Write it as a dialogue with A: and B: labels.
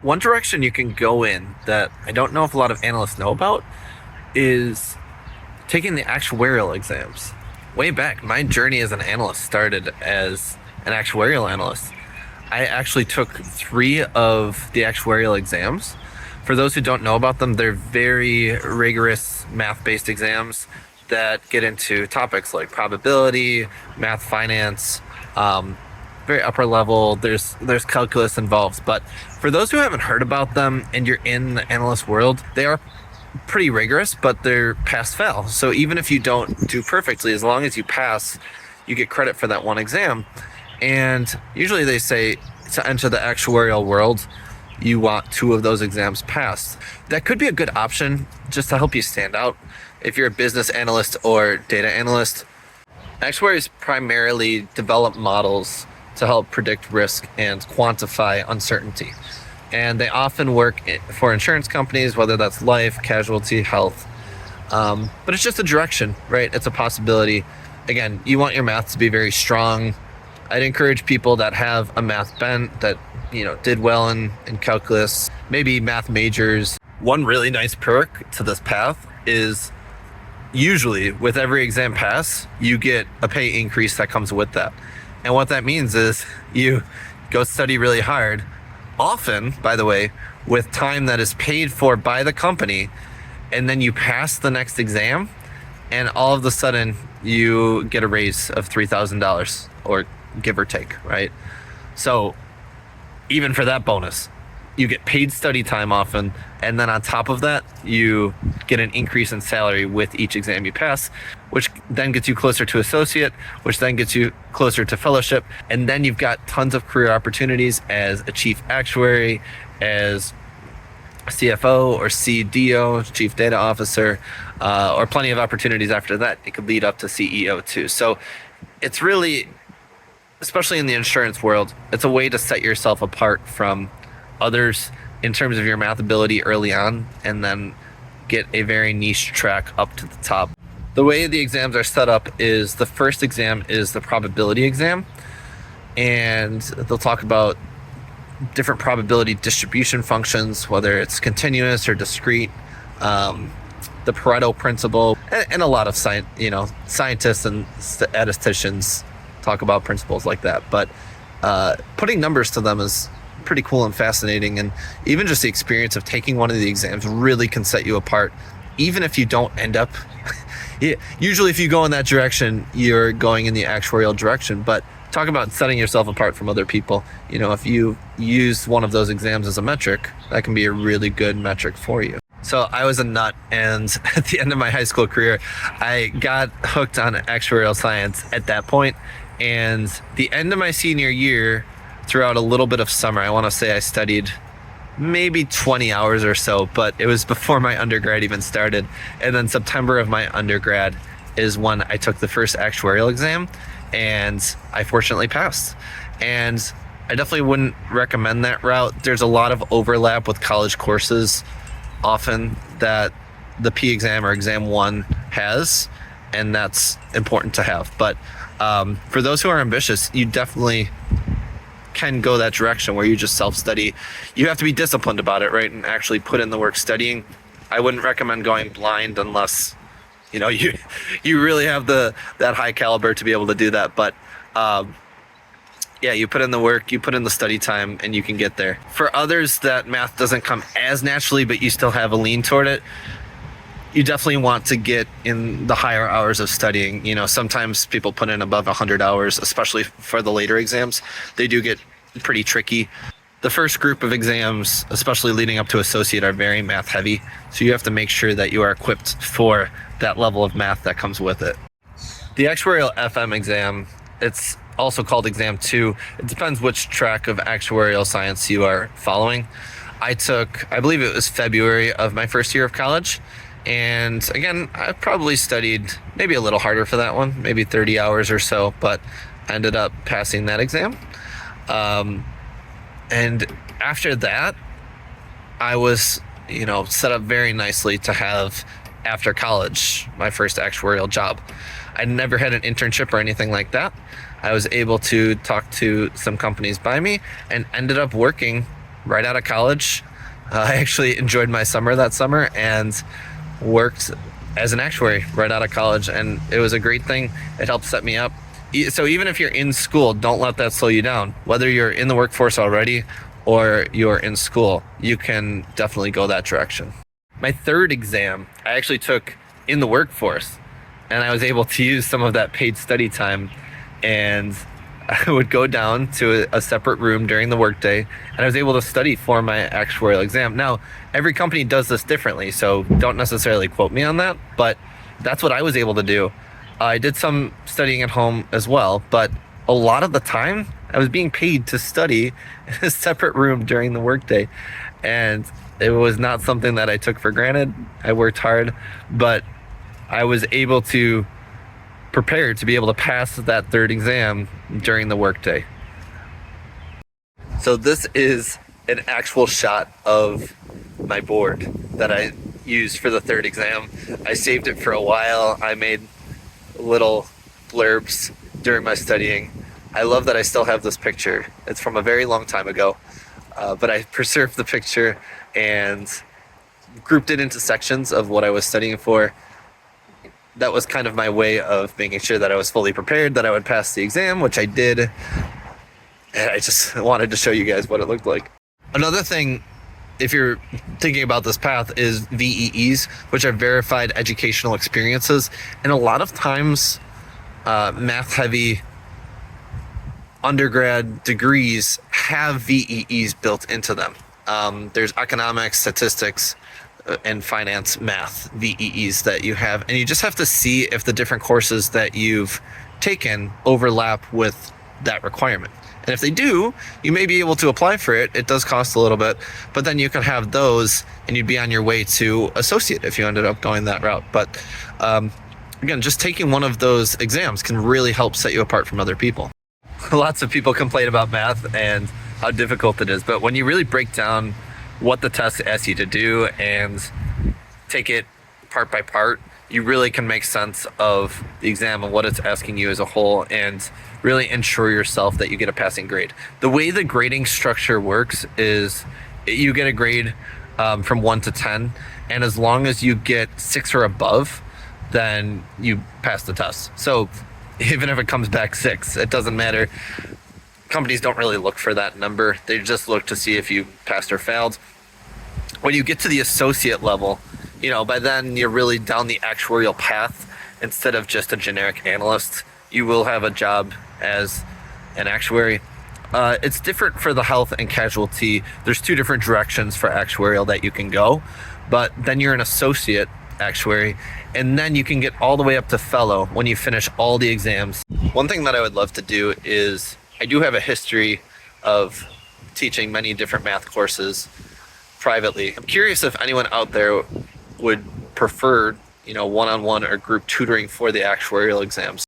A: One direction you can go in that I don't know if a lot of analysts know about is taking the actuarial exams. Way back, my journey as an analyst started as an actuarial analyst. I actually took 3 of the actuarial exams. For those who don't know about them, they're very rigorous math-based exams that get into topics like probability, math finance, very upper level. There's calculus involved. But for those who haven't heard about them and you're in the analyst world, they are pretty rigorous, but they're pass-fail. So even if you don't do perfectly, as long as you pass, you get credit for that one exam. And usually they say to enter the actuarial world, you want 2 of those exams passed. That could be a good option just to help you stand out. If you're a business analyst or data analyst, actuaries primarily develop models to help predict risk and quantify uncertainty. And they often work for insurance companies, whether that's life, casualty, health. But it's just a direction, right? It's a possibility. Again, you want your math to be very strong. I'd encourage people that have a math bent, that did well in calculus, maybe math majors. One really nice perk to this path is usually with every exam pass, you get a pay increase that comes with that. And what that means is you go study really hard, often, by the way, with time that is paid for by the company, and then you pass the next exam, and all of a sudden you get a raise of $3,000, or give or take, right? So even for that bonus, you get paid study time often, and then on top of that, you get an increase in salary with each exam you pass, which then gets you closer to associate, which then gets you closer to fellowship, and then you've got tons of career opportunities as a chief actuary, as CFO or CDO, chief data officer, or plenty of opportunities after that. It could lead up to CEO too. So it's really, especially in the insurance world, it's a way to set yourself apart from others in terms of your math ability early on, and then get a very niche track up to the top. The way the exams are set up is the first exam is the probability exam, and they'll talk about different probability distribution functions, whether it's continuous or discrete, the Pareto principle, and a lot of scientists and statisticians talk about principles like that. But putting numbers to them is pretty cool and fascinating, and even just the experience of taking one of the exams really can set you apart, even if you don't end up usually if you go in that direction, you're going in the actuarial direction. But talk about setting yourself apart from other people. If you use one of those exams as a metric, that can be a really good metric for you. So I was a nut, and at the end of my high school career, I got hooked on actuarial science at that point. And the end of my senior year, throughout a little bit of summer, I want to say I studied maybe 20 hours or so, but it was before my undergrad even started. And then September of my undergrad is when I took the first actuarial exam, and I fortunately passed. And I definitely wouldn't recommend that route. There's a lot of overlap with college courses often that the P exam or exam 1 has, and that's important to have. But for those who are ambitious, you definitely can go that direction where you just self-study. You have to be disciplined about it, right, and actually put in the work studying. I wouldn't recommend going blind unless you really have that high caliber to be able to do that. But you put in the work, you put in the study time, and you can get there. For others that math doesn't come as naturally, but you still have a lean toward it, you definitely want to get in the higher hours of studying. Sometimes people put in above 100 hours, especially for the later exams. They do get pretty tricky. The first group of exams, especially leading up to associate, are very math heavy. So you have to make sure that you are equipped for that level of math that comes with it. The actuarial FM exam, it's also called exam 2. It depends which track of actuarial science you are following. I believe it was February of my first year of college. And again, I probably studied maybe a little harder for that one, maybe 30 hours or so, but I ended up passing that exam. And after that, I was, set up very nicely to have, after college, my first actuarial job. I never had an internship or anything like that. I was able to talk to some companies by me and ended up working right out of college. I actually enjoyed my summer that summer and worked as an actuary right out of college, and it was a great thing. It helped set me up. So even if you're in school, don't let that slow you down. Whether you're in the workforce already or you're in school, you can definitely go that direction. My third exam, I actually took in the workforce, and I was able to use some of that paid study time, and I would go down to a separate room during the workday, and I was able to study for my actuarial exam. Now, every company does this differently, so don't necessarily quote me on that, but that's what I was able to do. I did some studying at home as well, but a lot of the time I was being paid to study in a separate room during the workday, and it was not something that I took for granted. I worked hard, but I was able to prepare to be able to pass that third exam during the workday. So this is an actual shot of my board that I used for the third exam. I saved it for a while. I made little blurbs during my studying. I love that I still have this picture. It's from a very long time ago, but I preserved the picture and grouped it into sections of what I was studying for. That was kind of my way of making sure that I was fully prepared, that I would pass the exam, which I did. And I just wanted to show you guys what it looked like. Another thing, if you're thinking about this path, is VEEs, which are verified educational experiences. And a lot of times, math-heavy undergrad degrees have VEEs built into them. There's economics, statistics, and finance math VEEs that you have, and you just have to see if the different courses that you've taken overlap with that requirement. And if they do, you may be able to apply for it. It does cost a little bit, but then you can have those and you'd be on your way to associate if you ended up going that route. But again, just taking one of those exams can really help set you apart from other people. Lots of people complain about math and how difficult it is, but when you really break down what the test asks you to do and take it part by part, you really can make sense of the exam and what it's asking you as a whole, and really ensure yourself that you get a passing grade. The way the grading structure works is you get a grade from 1 to 10, and as long as you get 6 or above, then you pass the test. So even if it comes back 6, it doesn't matter. Companies don't really look for that number. They just look to see if you passed or failed. When you get to the associate level, by then you're really down the actuarial path instead of just a generic analyst. You will have a job as an actuary. It's different for the health and casualty. There's 2 different directions for actuarial that you can go, but then you're an associate actuary, and then you can get all the way up to fellow when you finish all the exams. One thing that I would love to do is, I do have a history of teaching many different math courses privately. I'm curious if anyone out there would prefer, one-on-one or group tutoring for the actuarial exams.